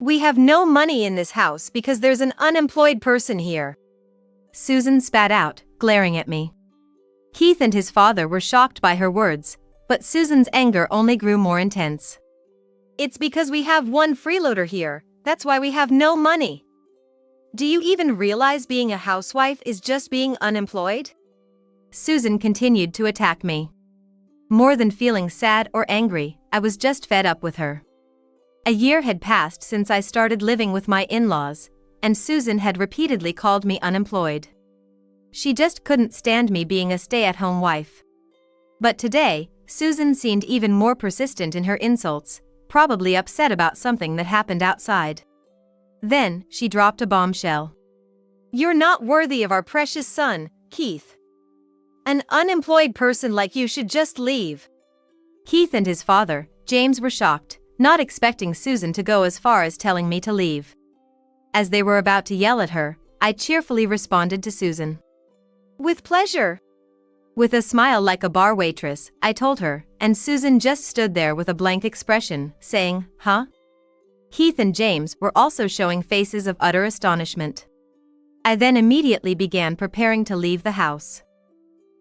We have no money in this house because there's an unemployed person here. Susan spat out, glaring at me. Keith and his father were shocked by her words, but Susan's anger only grew more intense. It's because we have one freeloader here, that's why we have no money. Do you even realize being a housewife is just being unemployed? Susan continued to attack me. More than feeling sad or angry, I was just fed up with her. A year had passed since I started living with my in-laws, and Susan had repeatedly called me unemployed. She just couldn't stand me being a stay-at-home wife. But today, Susan seemed even more persistent in her insults, probably upset about something that happened outside. Then, she dropped a bombshell. You're not worthy of our precious son, Keith. An unemployed person like you should just leave. Keith and his father, James, were shocked, not expecting Susan to go as far as telling me to leave. As they were about to yell at her, I cheerfully responded to Susan. With pleasure. With a smile like a bar waitress, I told her, and Susan just stood there with a blank expression, saying, "Huh?" Keith and James were also showing faces of utter astonishment. I then immediately began preparing to leave the house.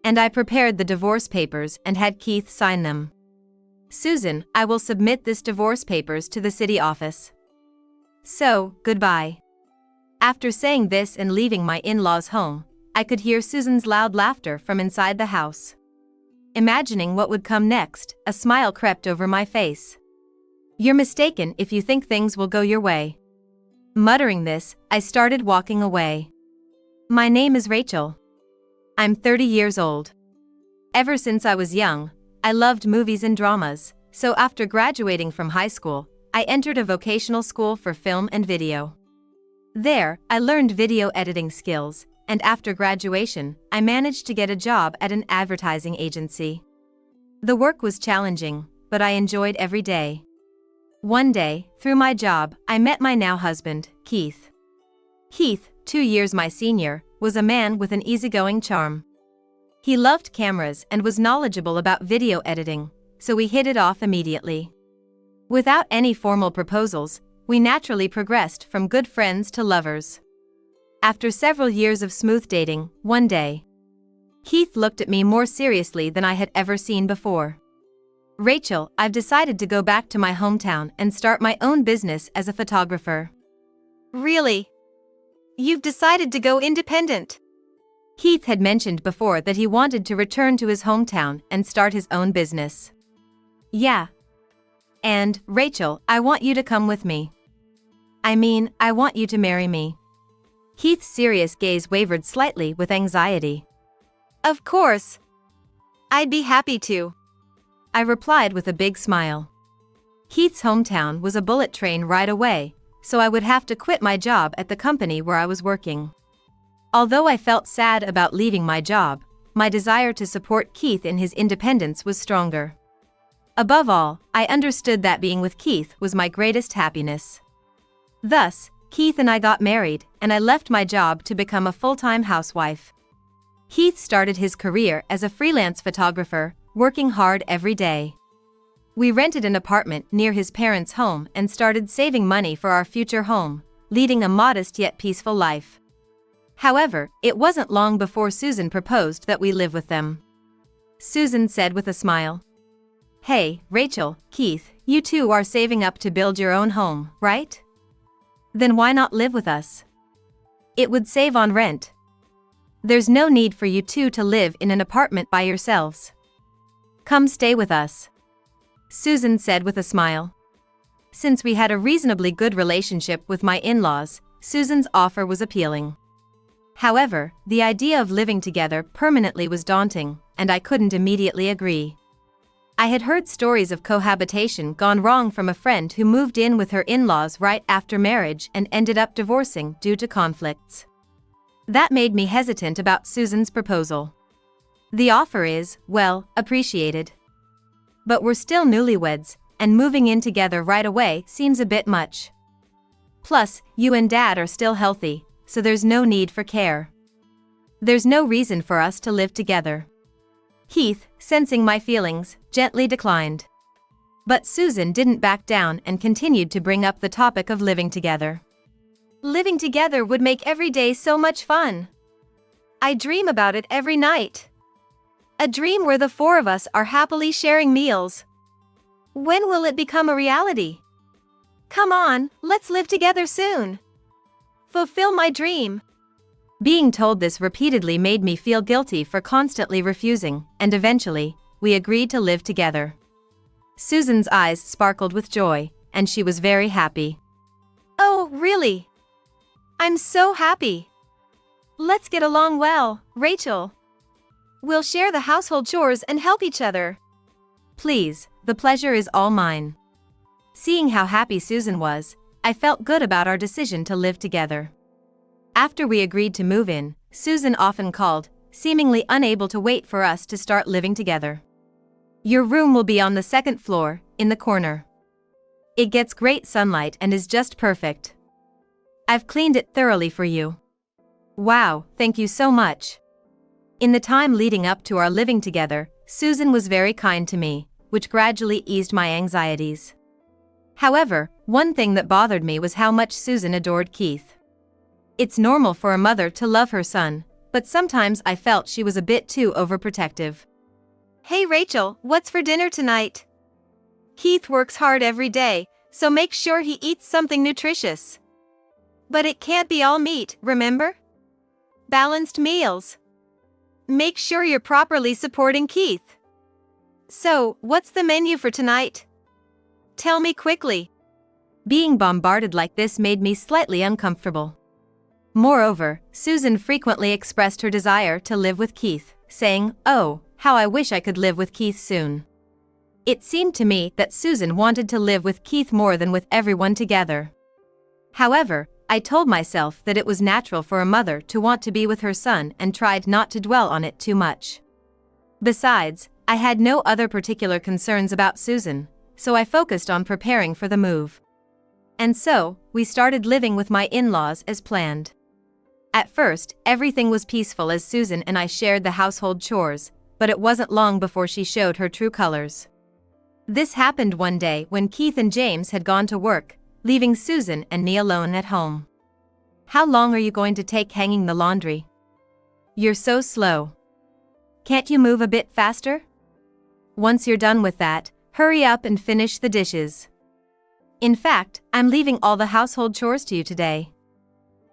And I prepared the divorce papers and had Keith sign them. "Susan, I will submit this divorce papers to the city office. So, goodbye." After saying this and leaving my in-laws' home, I could hear Susan's loud laughter from inside the house. Imagining what would come next, a smile crept over my face. "You're mistaken if you think things will go your way." Muttering this, I started walking away. My name is Rachel. I'm 30 years old. Ever since I was young, I loved movies and dramas, so after graduating from high school, I entered a vocational school for film and video. There, I learned video editing skills, and after graduation, I managed to get a job at an advertising agency. The work was challenging, but I enjoyed every day. One day, through my job, I met my now husband, Keith. Keith, 2 years my senior, was a man with an easygoing charm. He loved cameras and was knowledgeable about video editing, so we hit it off immediately. Without any formal proposals, we naturally progressed from good friends to lovers. After several years of smooth dating, one day, Keith looked at me more seriously than I had ever seen before. "Rachel, I've decided to go back to my hometown and start my own business as a photographer." "Really? You've decided to go independent?" Keith had mentioned before that he wanted to return to his hometown and start his own business. "Yeah. And, Rachel, I want you to come with me. I want you to marry me." Keith's serious gaze wavered slightly with anxiety. "Of course. I'd be happy to," I replied with a big smile. Keith's hometown was a bullet train ride away, so I would have to quit my job at the company where I was working. Although I felt sad about leaving my job, my desire to support Keith in his independence was stronger. Above all, I understood that being with Keith was my greatest happiness. Thus, Keith and I got married, and I left my job to become a full-time housewife. Keith started his career as a freelance photographer, working hard every day. We rented an apartment near his parents' home and started saving money for our future home, leading a modest yet peaceful life. However, it wasn't long before Susan proposed that we live with them. Susan said with a smile, "Hey, Rachel, Keith, you two are saving up to build your own home, right? Then why not live with us? It would save on rent. There's no need for you two to live in an apartment by yourselves. Come stay with us," Susan said with a smile. Since we had a reasonably good relationship with my in-laws, Susan's offer was appealing. However, the idea of living together permanently was daunting, and I couldn't immediately agree. I had heard stories of cohabitation gone wrong from a friend who moved in with her in-laws right after marriage and ended up divorcing due to conflicts. That made me hesitant about Susan's proposal. The offer is, well, appreciated. But we're still newlyweds, and moving in together right away seems a bit much. Plus, you and Dad are still healthy, so there's no need for care. There's no reason for us to live together. Keith, sensing my feelings, gently declined. But Susan didn't back down and continued to bring up the topic of living together. Living together would make every day so much fun. I dream about it every night. A dream where the four of us are happily sharing meals. When will it become a reality? Come on, let's live together soon. Fulfill my dream. Being told this repeatedly made me feel guilty for constantly refusing, and eventually, we agreed to live together. Susan's eyes sparkled with joy, and she was very happy. Oh, really? I'm so happy. Let's get along well, Rachel. We'll share the household chores and help each other. Please, the pleasure is all mine. Seeing how happy Susan was, I felt good about our decision to live together. After we agreed to move in, Susan often called, seemingly unable to wait for us to start living together. Your room will be on the second floor, in the corner. It gets great sunlight and is just perfect. I've cleaned it thoroughly for you. Wow, thank you so much. In the time leading up to our living together, Susan was very kind to me, which gradually eased my anxieties. However, one thing that bothered me was how much Susan adored Keith. It's normal for a mother to love her son, but sometimes I felt she was a bit too overprotective. Hey Rachel, what's for dinner tonight? Keith works hard every day, so make sure he eats something nutritious. But it can't be all meat, remember? Balanced meals. Make sure you're properly supporting Keith. So, what's the menu for tonight? Tell me quickly. Being bombarded like this made me slightly uncomfortable. Moreover, Susan frequently expressed her desire to live with Keith, saying, "Oh, how I wish I could live with Keith soon." It seemed to me that Susan wanted to live with Keith more than with everyone together. However, I told myself that it was natural for a mother to want to be with her son and tried not to dwell on it too much. Besides, I had no other particular concerns about Susan, so I focused on preparing for the move. And so, we started living with my in-laws as planned. At first, everything was peaceful as Susan and I shared the household chores, but it wasn't long before she showed her true colors. This happened one day when Keith and James had gone to work, leaving Susan and me alone at home. "How long are you going to take hanging the laundry? You're so slow. Can't you move a bit faster? Once you're done with that, hurry up and finish the dishes. In fact, I'm leaving all the household chores to you today.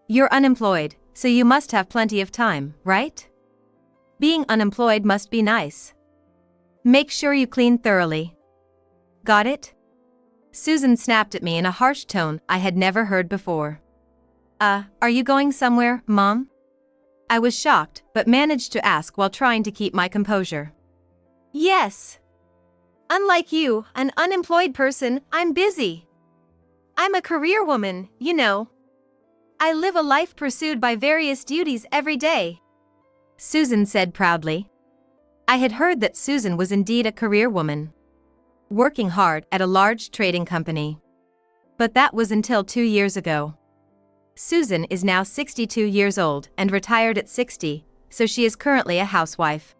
You're unemployed, so you must have plenty of time, right? Being unemployed must be nice. Make sure you clean thoroughly. Got it?" Susan snapped at me in a harsh tone I had never heard before. Are you going somewhere, Mom?" I was shocked, but managed to ask while trying to keep my composure. Yes. Unlike you, an unemployed person, I'm busy. I'm a career woman, you know. I live a life pursued by various duties every day, Susan said proudly. I had heard that Susan was indeed a career woman, working hard at a large trading company. But that was until 2 years ago. Susan is now 62 years old and retired at 60, so she is currently a housewife.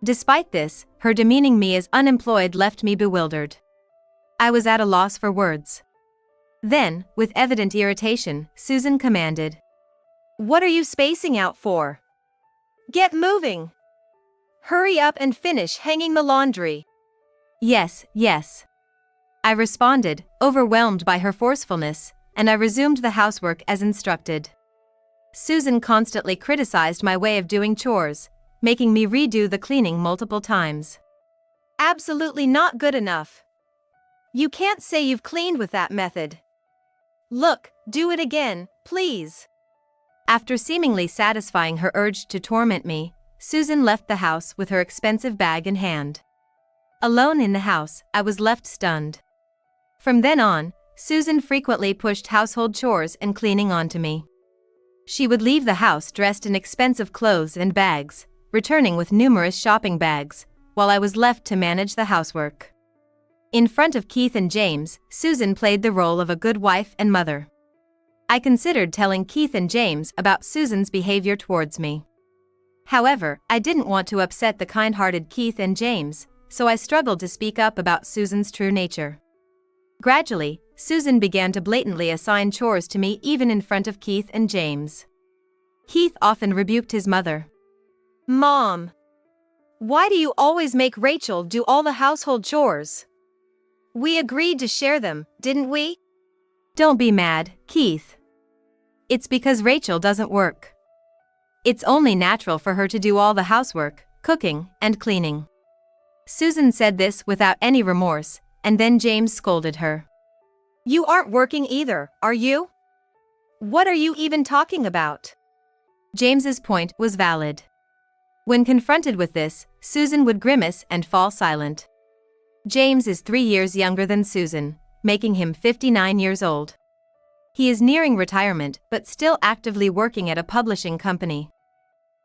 Despite this, her demeaning me as unemployed left me bewildered. I was at a loss for words. Then, with evident irritation, Susan commanded, "What are you spacing out for? Get moving! Hurry up and finish hanging the laundry." Yes, yes. I responded, overwhelmed by her forcefulness, and I resumed the housework as instructed. Susan constantly criticized my way of doing chores, making me redo the cleaning multiple times. Absolutely not good enough. You can't say you've cleaned with that method. Look, do it again, please. After seemingly satisfying her urge to torment me, Susan left the house with her expensive bag in hand. Alone in the house, I was left stunned. From then on, Susan frequently pushed household chores and cleaning onto me. She would leave the house dressed in expensive clothes and bags, returning with numerous shopping bags, while I was left to manage the housework. In front of Keith and James, Susan played the role of a good wife and mother. I considered telling Keith and James about Susan's behavior towards me. However, I didn't want to upset the kind-hearted Keith and James, so I struggled to speak up about Susan's true nature. Gradually, Susan began to blatantly assign chores to me even in front of Keith and James. Keith often rebuked his mother. Mom, why do you always make Rachel do all the household chores? We agreed to share them, didn't we? Don't be mad, Keith. It's because Rachel doesn't work. It's only natural for her to do all the housework, cooking, and cleaning. Susan said this without any remorse, and then James scolded her. You aren't working either, are you? What are you even talking about? James's point was valid. When confronted with this, Susan would grimace and fall silent. James is 3 years younger than Susan, making him 59 years old. He is nearing retirement but still actively working at a publishing company.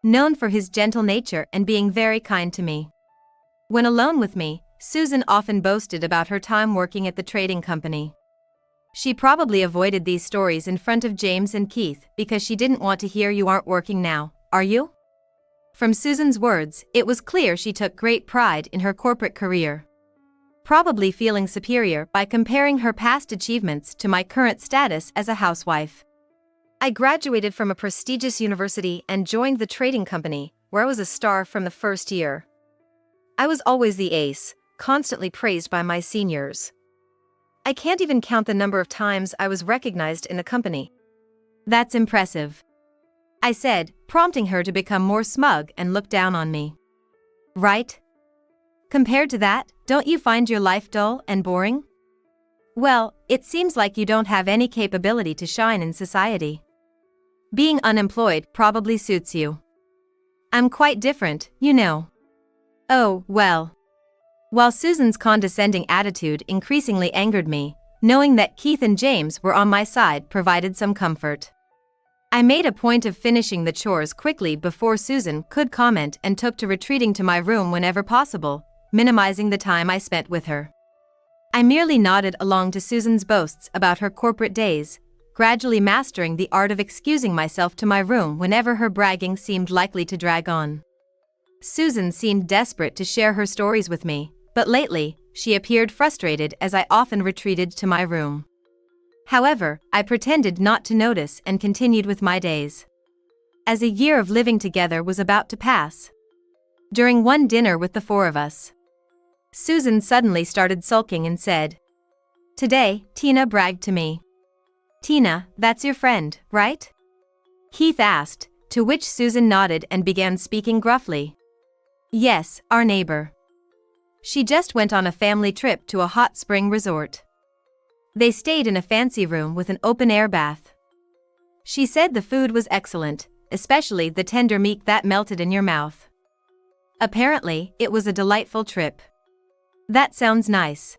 Known for his gentle nature and being very kind to me. When alone with me, Susan often boasted about her time working at the trading company. She probably avoided these stories in front of James and Keith because she didn't want to hear "You aren't working now, are you?" From Susan's words, it was clear she took great pride in her corporate career. Probably feeling superior by comparing her past achievements to my current status as a housewife. I graduated from a prestigious university and joined the trading company, where I was a star from the first year. I was always the ace, constantly praised by my seniors. I can't even count the number of times I was recognized in the company. That's impressive, I said, prompting her to become more smug and look down on me. Right? Compared to that, don't you find your life dull and boring? Well, it seems like you don't have any capability to shine in society. Being unemployed probably suits you. I'm quite different, you know. Oh, well. While Susan's condescending attitude increasingly angered me, knowing that Keith and James were on my side provided some comfort. I made a point of finishing the chores quickly before Susan could comment and took to retreating to my room whenever possible, minimizing the time I spent with her. I merely nodded along to Susan's boasts about her corporate days, gradually mastering the art of excusing myself to my room whenever her bragging seemed likely to drag on. Susan seemed desperate to share her stories with me, but lately, she appeared frustrated as I often retreated to my room. However, I pretended not to notice and continued with my days. As a year of living together was about to pass. During one dinner with the 4 of us, Susan suddenly started sulking and said, "Today, Tina bragged to me." "Tina, that's your friend, right?" Keith asked, to which Susan nodded and began speaking gruffly. "Yes, our neighbor. She just went on a family trip to a hot spring resort. They stayed in a fancy room with an open-air bath. She said the food was excellent, especially the tender meat that melted in your mouth. Apparently, it was a delightful trip." "That sounds nice,"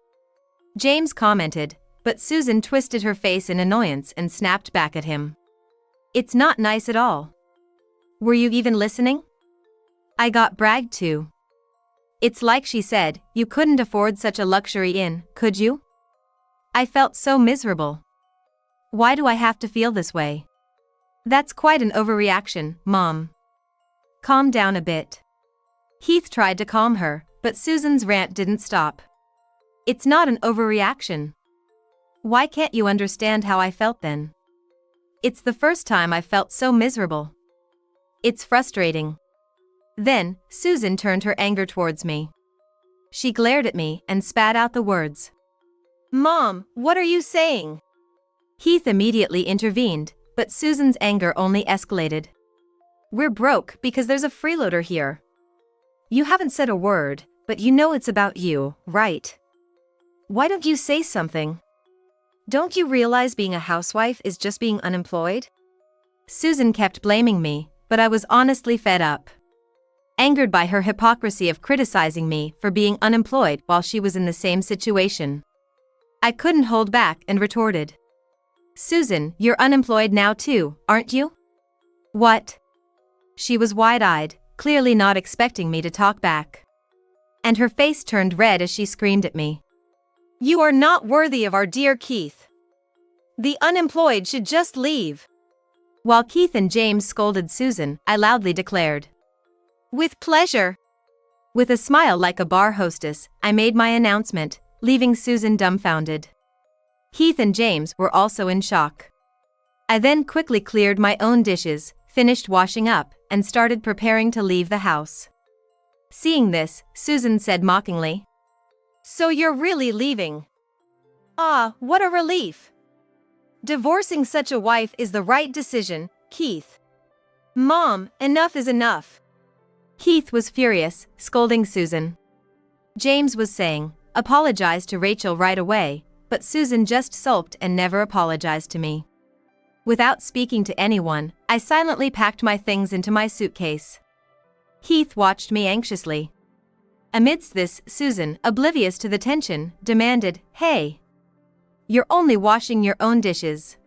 James commented, but Susan twisted her face in annoyance and snapped back at him. "It's not nice at all. Were you even listening? I got bragged to. It's like she said, you couldn't afford such a luxury inn, could you?" I felt so miserable. Why do I have to feel this way? That's quite an overreaction, Mom. Calm down a bit. Keith tried to calm her, but Susan's rant didn't stop. It's not an overreaction. Why can't you understand how I felt then? It's the first time I've felt so miserable. It's frustrating. Then, Susan turned her anger towards me. She glared at me and spat out the words. "Mom, what are you saying?" Keith immediately intervened, but Susan's anger only escalated. "We're broke because there's a freeloader here. You haven't said a word, but you know it's about you, right? Why don't you say something? Don't you realize being a housewife is just being unemployed?" Susan kept blaming me, but I was honestly fed up. Angered by her hypocrisy of criticizing me for being unemployed while she was in the same situation. I couldn't hold back and retorted. "Susan, you're unemployed now too, aren't you?" "What?" She was wide-eyed, clearly not expecting me to talk back. And her face turned red as she screamed at me. "You are not worthy of our dear Keith. The unemployed should just leave." While Keith and James scolded Susan, I loudly declared. "With pleasure. With a smile like a bar hostess, I made my announcement, leaving Susan dumbfounded. Keith and James were also in shock. I then quickly cleared my own dishes, finished washing up, and started preparing to leave the house. Seeing this, Susan said mockingly, "So you're really leaving? Ah, what a relief. Divorcing such a wife is the right decision, Keith. Mom, enough is enough." Keith was furious, scolding Susan. James was saying, "Apologize to Rachel right away," but Susan just sulked and never apologized to me. Without speaking to anyone, I silently packed my things into my suitcase. Keith watched me anxiously. Amidst this, Susan, oblivious to the tension, demanded, "Hey! You're only washing your own dishes.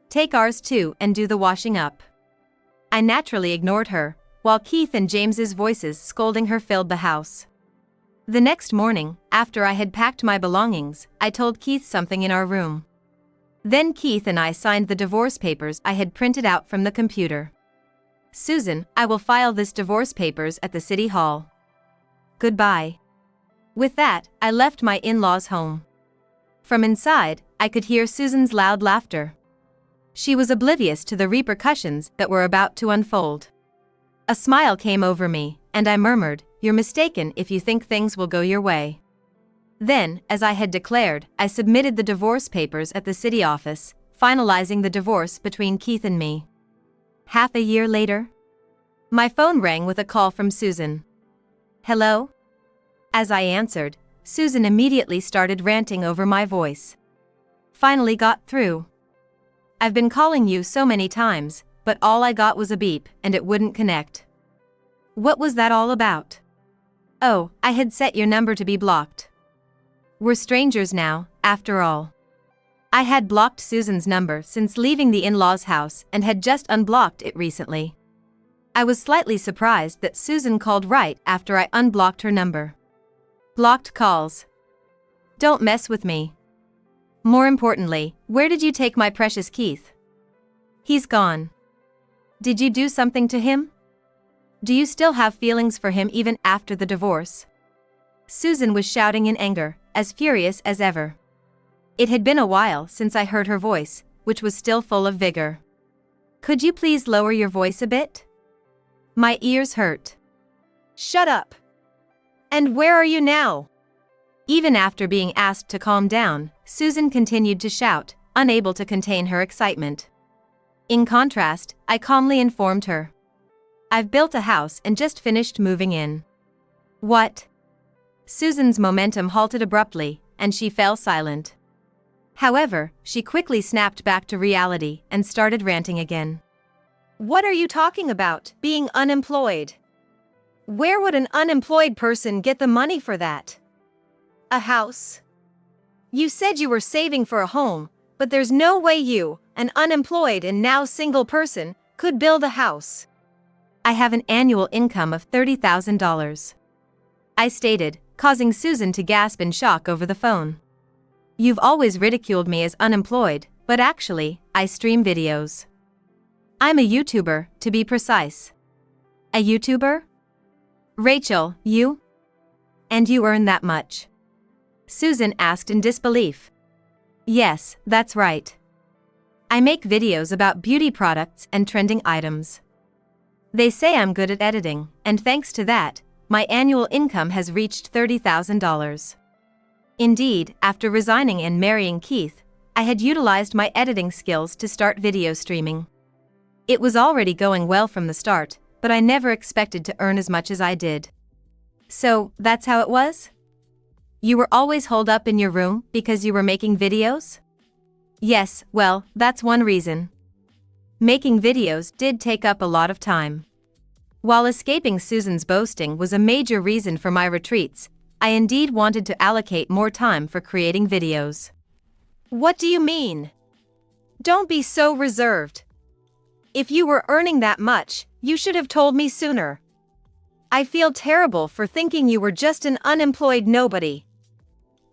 Take ours too and do the washing up." I naturally ignored her, while Keith and James's voices scolding her filled the house. The next morning, after I had packed my belongings, I told Keith something in our room. Then Keith and I signed the divorce papers I had printed out from the computer. "Susan, I will file this divorce papers at the city hall. Goodbye." With that, I left my in-laws' home. From inside, I could hear Susan's loud laughter. She was oblivious to the repercussions that were about to unfold. A smile came over me, and I murmured, "You're mistaken if you think things will go your way." Then, as I had declared, I submitted the divorce papers at the city office, finalizing the divorce between Keith and me. Half a year later, my phone rang with a call from Susan. "Hello?" As I answered, Susan immediately started ranting over my voice. "Finally got through. I've been calling you so many times, but all I got was a beep, and it wouldn't connect. What was that all about?" "Oh, I had set your number to be blocked. We're strangers now, after all." I had blocked Susan's number since leaving the in-laws' house and had just unblocked it recently. I was slightly surprised that Susan called right after I unblocked her number. Blocked calls. Don't mess with me. More importantly, where did you take my precious Keith? He's gone. Did you do something to him? Do you still have feelings for him even after the divorce? Susan was shouting in anger, as furious as ever. It had been a while since I heard her voice, which was still full of vigor. "Could you please lower your voice a bit? My ears hurt." "Shut up. And where are you now?" Even after being asked to calm down, Susan continued to shout, unable to contain her excitement. In contrast, I calmly informed her. "I've built a house and just finished moving in." "What?" Susan's momentum halted abruptly, and she fell silent. However, she quickly snapped back to reality and started ranting again. "What are you talking about, being unemployed? Where would an unemployed person get the money for that? A house? You said you were saving for a home, but there's no way you, an unemployed and now single person, could build a house." "I have an annual income of $30,000. I stated, causing Susan to gasp in shock over the phone. "You've always ridiculed me as unemployed, but actually, I stream videos. I'm a YouTuber, to be precise." "A YouTuber? Rachel, you? And you earn that much?" Susan asked in disbelief. "Yes, that's right. I make videos about beauty products and trending items. They say I'm good at editing, and thanks to that, my annual income has reached $30,000. Indeed, after resigning and marrying Keith, I had utilized my editing skills to start video streaming. It was already going well from the start, but I never expected to earn as much as I did." "So, that's how it was? You were always holed up in your room because you were making videos?" "Yes, well, that's one reason. Making videos did take up a lot of time." While escaping Susan's boasting was a major reason for my retreats, I indeed wanted to allocate more time for creating videos. "What do you mean? Don't be so reserved. If you were earning that much, you should have told me sooner. I feel terrible for thinking you were just an unemployed nobody.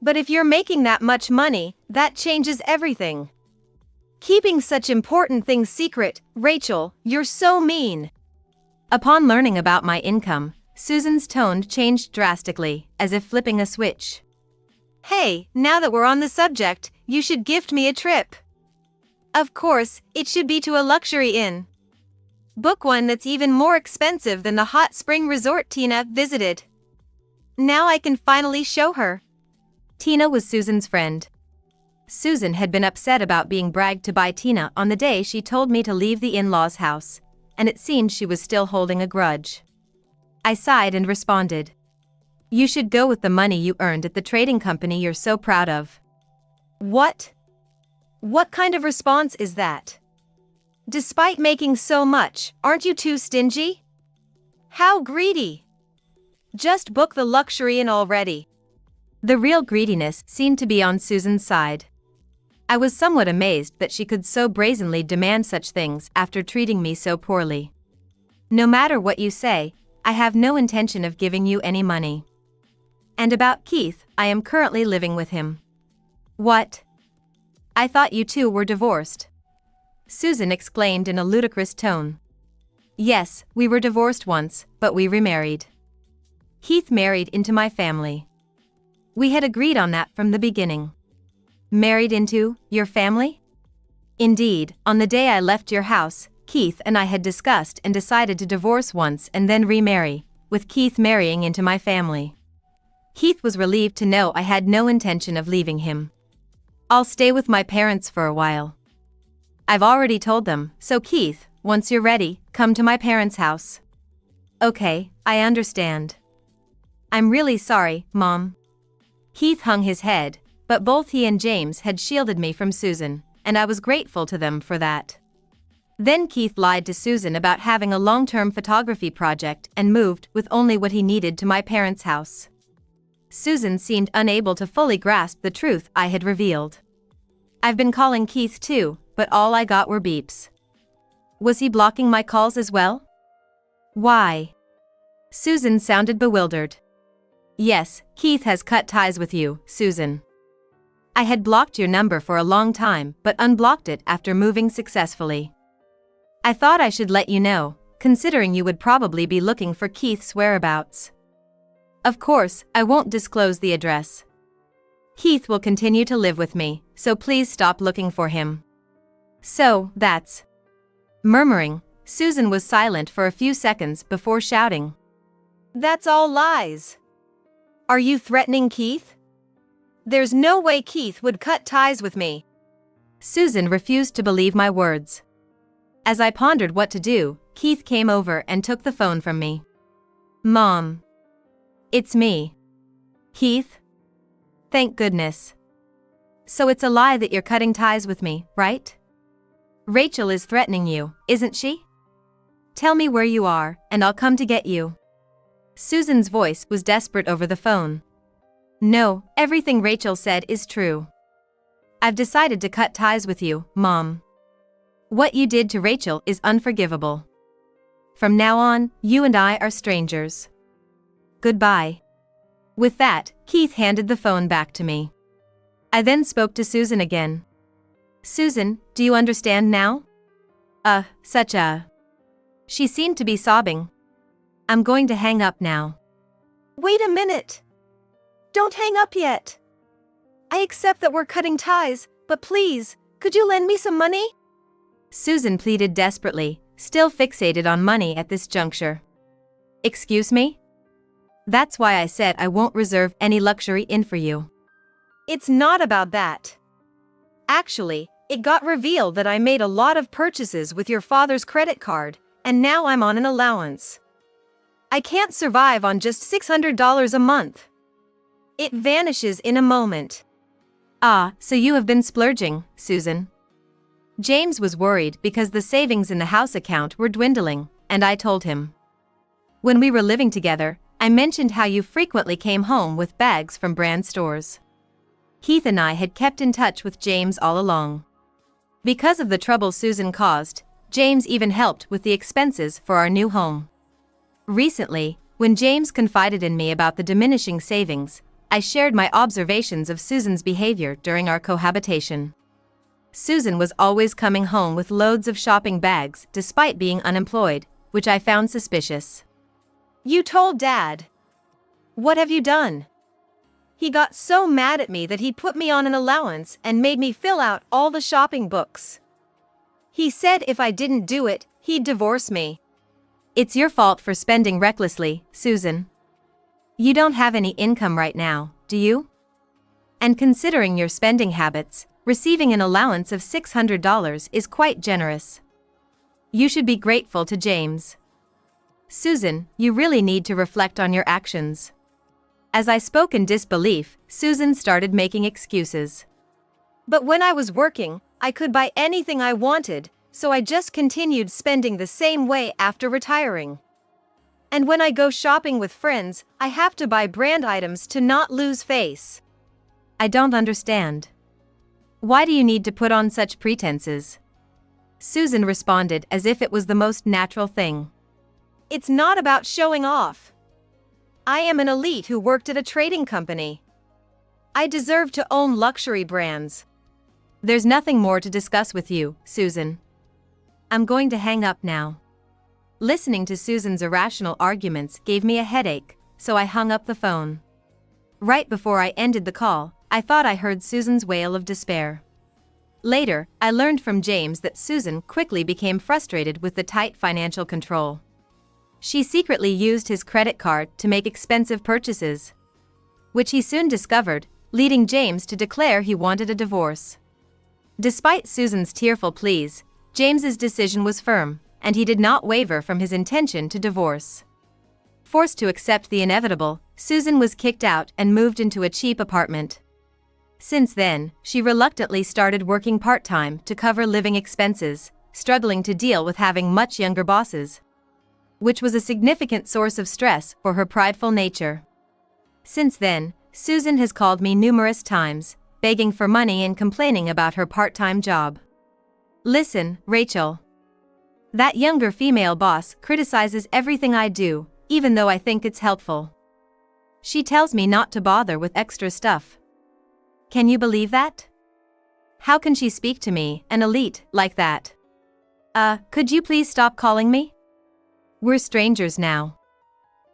But if you're making that much money, that changes everything. Keeping such important things secret, Rachel, you're so mean." Upon learning about my income, Susan's tone changed drastically, as if flipping a switch. Hey, now that we're on the subject, you should gift me a trip. Of course, it should be to a luxury inn. Book one that's even more expensive than the hot spring resort Tina visited. Now I can finally show her. Tina was Susan's friend. Susan had been upset about being bragged to by Tina on the day she told me to leave the in-laws' house, and it seemed she was still holding a grudge. I sighed and responded. You should go with the money you earned at the trading company you're so proud of. What? What kind of response is that? Despite making so much, aren't you too stingy? How greedy! Just book the luxury inn already. The real greediness seemed to be on Susan's side. I was somewhat amazed that she could so brazenly demand such things after treating me so poorly. No matter what you say, I have no intention of giving you any money. And about Keith, I am currently living with him. What? I thought you two were divorced. Susan exclaimed in a ludicrous tone. Yes, we were divorced once, but we remarried. Keith married into my family. We had agreed on that from the beginning. Married into your family? Indeed, on the day I left your house, Keith and I had discussed and decided to divorce once and then remarry, with Keith marrying into my family. Keith was relieved to know I had no intention of leaving him. I'll stay with my parents for a while. I've already told them, so Keith, once you're ready, come to my parents' house. Okay, I understand. I'm really sorry, Mom. Keith hung his head, but both he and James had shielded me from Susan, and I was grateful to them for that. Then Keith lied to Susan about having a long-term photography project and moved with only what he needed to my parents' house. Susan seemed unable to fully grasp the truth I had revealed. I've been calling Keith too, but all I got were beeps. Was he blocking my calls as well? Why? Susan sounded bewildered. Yes, Keith has cut ties with you, Susan. I had blocked your number for a long time but unblocked it after moving successfully. I thought I should let you know, considering you would probably be looking for Keith's whereabouts. Of course, I won't disclose the address. Keith will continue to live with me, so please stop looking for him. So, that's... Murmuring, Susan was silent for a few seconds before shouting. That's all lies. Are you threatening Keith? There's no way Keith would cut ties with me. Susan refused to believe my words. As I pondered what to do, Keith came over and took the phone from me. Mom. It's me. Keith? Thank goodness. So it's a lie that you're cutting ties with me, right? Rachel is threatening you, isn't she? Tell me where you are, and I'll come to get you. Susan's voice was desperate over the phone. No, everything Rachel said is true. I've decided to cut ties with you, Mom. What you did to Rachel is unforgivable. From now on, you and I are strangers. Goodbye. With that, Keith handed the phone back to me. I then spoke to Susan again. Susan, do you understand now? Such a... She seemed to be sobbing. I'm going to hang up now. Wait a minute. Don't hang up yet. I accept that we're cutting ties, but please, could you lend me some money? Susan pleaded desperately, still fixated on money at this juncture. Excuse me? That's why I said I won't reserve any luxury inn for you. It's not about that. Actually, it got revealed that I made a lot of purchases with your father's credit card, and now I'm on an allowance. I can't survive on just $600 a month. It vanishes in a moment. Ah, so you have been splurging, Susan. James was worried because the savings in the house account were dwindling, and I told him. When we were living together, I mentioned how you frequently came home with bags from brand stores. Keith and I had kept in touch with James all along. Because of the trouble Susan caused, James even helped with the expenses for our new home. Recently, when James confided in me about the diminishing savings, I shared my observations of Susan's behavior during our cohabitation. Susan was always coming home with loads of shopping bags despite being unemployed, which I found suspicious. You told Dad. What have you done? He got so mad at me that he put me on an allowance and made me fill out all the shopping books. He said if I didn't do it, he'd divorce me. It's your fault for spending recklessly, Susan. You don't have any income right now, do you? And considering your spending habits, receiving an allowance of $600 is quite generous. You should be grateful to James. Susan, you really need to reflect on your actions. As I spoke in disbelief, Susan started making excuses. But when I was working, I could buy anything I wanted, so I just continued spending the same way after retiring. And when I go shopping with friends, I have to buy brand items to not lose face. I don't understand. Why do you need to put on such pretenses? Susan responded as if it was the most natural thing. It's not about showing off. I am an elite who worked at a trading company. I deserve to own luxury brands. There's nothing more to discuss with you, Susan. I'm going to hang up now. Listening to Susan's irrational arguments gave me a headache, so I hung up the phone. Right before I ended the call, I thought I heard Susan's wail of despair. Later, I learned from James that Susan quickly became frustrated with the tight financial control. She secretly used his credit card to make expensive purchases, which he soon discovered, leading James to declare he wanted a divorce. Despite Susan's tearful pleas, James's decision was firm, and he did not waver from his intention to divorce. Forced to accept the inevitable, Susan was kicked out and moved into a cheap apartment. Since then, she reluctantly started working part-time to cover living expenses, struggling to deal with having much younger bosses, which was a significant source of stress for her prideful nature. Since then, Susan has called me numerous times, begging for money and complaining about her part-time job. Listen, Rachel. That younger female boss criticizes everything I do, even though I think it's helpful. She tells me not to bother with extra stuff. Can you believe that? How can she speak to me, an elite, like that? Could you please stop calling me? We're strangers now.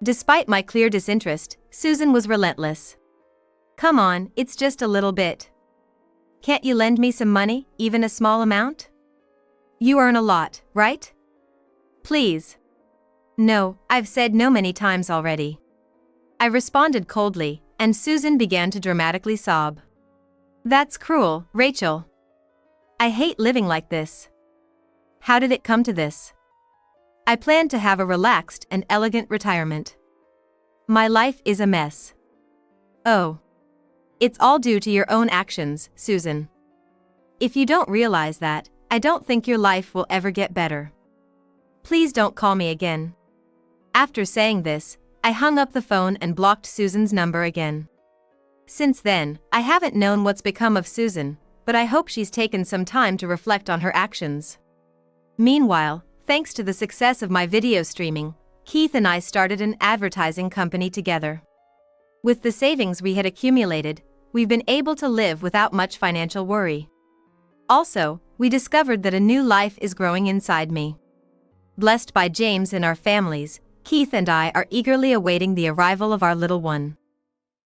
Despite my clear disinterest, Susan was relentless. Come on, it's just a little bit. Can't you lend me some money, even a small amount? You earn a lot, right? Please. No, I've said no many times already. I responded coldly, and Susan began to dramatically sob. That's cruel, Rachel. I hate living like this. How did it come to this? I planned to have a relaxed and elegant retirement. My life is a mess. Oh. It's all due to your own actions, Susan. If you don't realize that, I don't think your life will ever get better. Please don't call me again. After saying this, I hung up the phone and blocked Susan's number again. Since then, I haven't known what's become of Susan, but I hope she's taken some time to reflect on her actions. Meanwhile, thanks to the success of my video streaming, Keith and I started an advertising company together. With the savings we had accumulated, we've been able to live without much financial worry. Also, we discovered that a new life is growing inside me. Blessed by James and our families, Keith and I are eagerly awaiting the arrival of our little one.